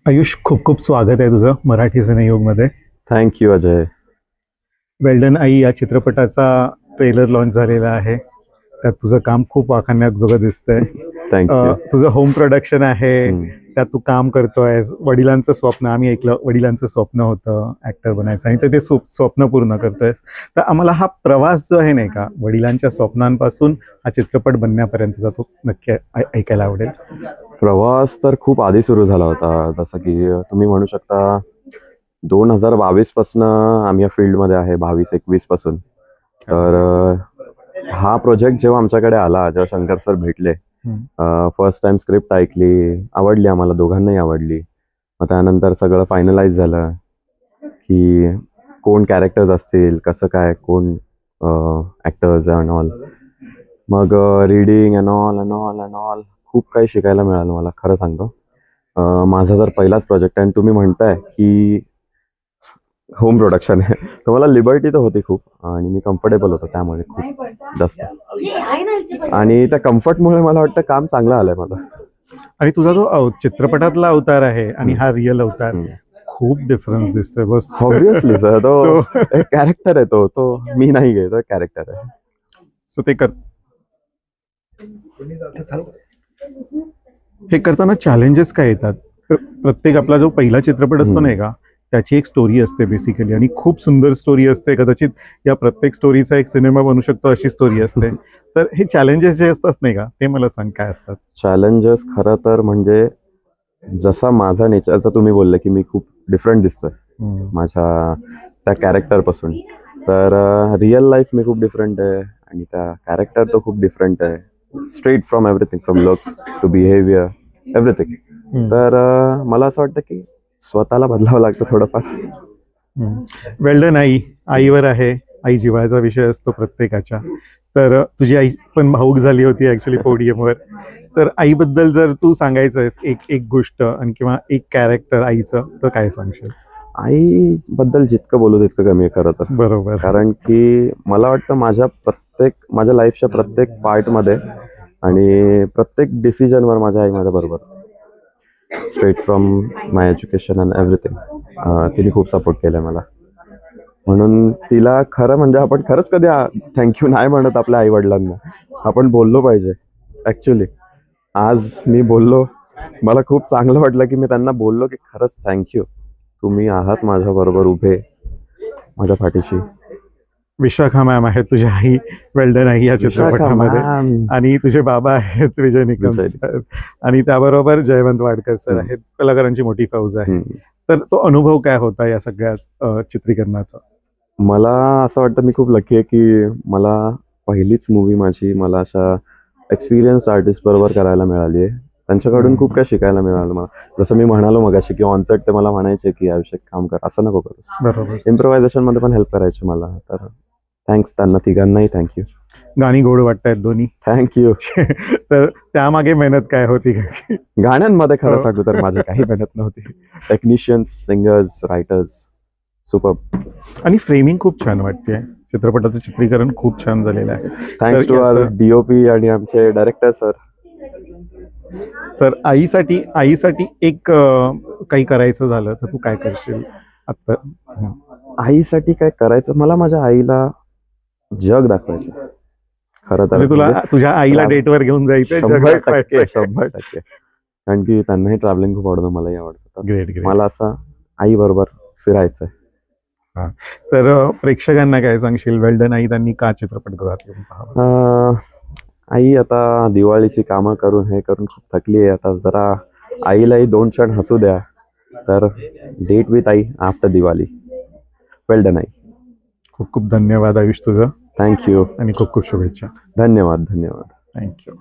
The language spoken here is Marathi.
आयुष, खूप खूप स्वागत आहे तुझं मराठी सिनेयुगमध्ये. थँक्यू अजय. वेल्डन आई या चित्रपटाचा ट्रेलर लॉन्च झालेला आहे. त्यात तुझं काम खूप वाखाणण्याजोगं दिसतंय. थँक्यू. तुझं होम प्रोडक्शन आहे, त्यात तू काम करतोयस. वडिलांचं स्वप्न, आम्ही ऐकलं, वडिलांचं स्वप्न होतं ऍक्टर बनायचं आणि ते स्वप्न पूर्ण करतोयस. तर आम्हाला हा प्रवास जो आहे नाही का, वडिलांच्या स्वप्नांपासून हा चित्रपट बनण्यापर्यंतचा, तो नक्की ऐकायला आवडेल. प्रवास तर खूप आधी सुरू झाला होता. जसं की तुम्ही म्हणू शकता 2022 पासून आम्ही या फील्डमध्ये आहे, 22-21 पासून. तर हा प्रोजेक्ट जेव्हा आमच्याकडे आला, जेव्हा शंकर सर भेटले, फर्स्ट टाइम स्क्रिप्ट ऐकली, आवडली, आम्हाला दोघांनाही आवडली. मग त्यानंतर सगळं फायनलाइज झालं की कोण कॅरेक्टर्स असतील, कसं काय, कोण ॲक्टर्स अँड ऑल. मग रीडिंग अँड ऑल खूप काही शिकायला मिळालं मला, खरं सांगतो. माझा जर पहिलाच प्रोजेक्ट आहे आणि तुम्ही म्हणताय की होम प्रोडक्शन आहे, तर मला लिबर्टी तर होती खूप आणि मी कम्फर्टेबल होतो त्यामुळे खूप जास्त. आणि त्या कम्फर्टमुळे मला वाटतं काम चांगलं आलंय मला. आणि तुझा जो चित्रपटातला अवतार आहे आणि हा रिअल अवतार, खूप डिफरन्स दिसतोय. बस ऑब्विसली सर, तो कॅरेक्टर आहे, तो मी नाही आहे, तो कॅरेक्टर आहे. सो ते हे करताना चॅलेंजेस काय येतात? प्रत्येक आपला जो पहिला चित्रपट असतो नाही का, त्याची एक स्टोरी असते बेसिकली, आणि खूप सुंदर स्टोरी असते. कदाचित या प्रत्येक स्टोरीचा एक सिनेमा बनू शकतो अशी स्टोरी असते. तर हे चॅलेंजेस जे असतात नाही का, ते मला सांग, काय असतात? चॅलेंजेस खरं तर म्हणजे जसा माझा नेचरचा तुम्ही बोलले की मी खूप डिफरंट दिसतोय माझ्या त्या कॅरेक्टरपासून, तर रिअल लाईफ मी खूप डिफरंट आहे आणि त्या कॅरेक्टर तो खूप डिफरंट आहे. Straight from everything, from looks to behaviour, everything. तर मला असं वाटतं की स्वतःला बदलावं लागतं थोडंफार. वेल्डन आई, आईवर आहे. आई जिव्हाळ्याचा विषय असतो प्रत्येकाच्या. तर तुझी आई पण भाऊक झाली होती ऍक्च्युली पोडियमवर. तर आईबद्दल जर तू सांगायचं एक एक गोष्ट आणि किंवा एक कॅरेक्टर आईचं, तर काय सांगशील? आईबद्दल जितकं बोलू तितकं कमी आहे खरं तर. बरोबर. कारण की मला वाटतं माझ्या लाईफच्या प्रत्येक पार्टमध्ये आणि प्रत्येक डिसिजनवर माझ्या आई माझ्या बरोबर. Straight from my education and everything. तिने खूप सपोर्ट केलाय मला. म्हणून तिला खरं म्हणजे आपण खरंच कधी थँक्यू नाही म्हणत आपल्या आई वडिलांना. आपण बोललो पाहिजे ऍक्च्युली. आज मी बोललो, मला खूप चांगलं वाटलं की मी त्यांना बोललो की खरंच थँक्यू, तुम्ही आहात माझ्या बरोबर उभे, माझ्या पाठीशी. विशाखा मॅम आहेत तुझी आई वेल्डन आई या चित्रपटामध्ये, आणि तुझे बाबा आहेत विजय निकम सर, आणि त्याबरोबर जयवंत वाडकर सर आहेत. कलाकारांची मोठी फौज आहे. तर तो अनुभव काय होता या सगळ्या चित्रीकरणाचा? मला असं वाटतं मी खूप लकी आहे की मला पहिलीच मूवी माझी मला अशा एक्सपिरियन्स आर्टिस्ट बरोबर करायला मिळाली आहे. त्यांच्याकडून खूप काही शिकायला मिळालं मला. जसं मी म्हणालो मगाशी की ऑनसेट ते मला म्हणायचे की आयुष्यात काम कर, असं नको करूस. बरोबर. इम्प्रोव्हायझेशन मध्ये पण हेल्प करायचे मला. तर थँक्स त्यांना तिघांनाही थँक्यू. गाणी गोड वाटतायत दोन्ही. थँक्यू. तर त्यामागे मेहनत काय होती? गाण्यांमध्ये खरं सांगू तर माझी काही मेहनत नव्हती. Technicians, singers, writers super. आणि फ्रेमिंग खूप छान वाटते. चित्रपटाचं चित्रीकरण खूप छान झालेलं आहे. थँक्स टू आवर डीओपी आणि आमचे डायरेक्टर सर. तर आईसाठी एक काही करायचं झालं तर तू काय करशील आता? आईसाठी काय करायचं, मला माझ्या आईला जग दाखवायचं खरं तर. तुला तुझ्या आईला डेटवर घेऊन जायचं? 100%. कारण की त्यांनाही ट्रॅव्हलिंग खूप आवडतं, मलाही आवडतं. ग्रेट. मला असं आई बरोबर फिरायचंय. तर प्रेक्षकांना काय सांगशील, वेल्डन आई त्यांनी का चित्रपटगृहात येऊन पाहावं? आई आता दिवाळीची कामं करून हे करून खूप थकली आहे. आता जरा आईलाही 2 क्षण हसू द्या. तर डेट विथ आई आफ्टर दिवाळी. वेल्डन आई. खूप खूप धन्यवाद आयुष तुझं. थँक्यू. आणि खूप खूप शुभेच्छा. धन्यवाद. थँक्यू.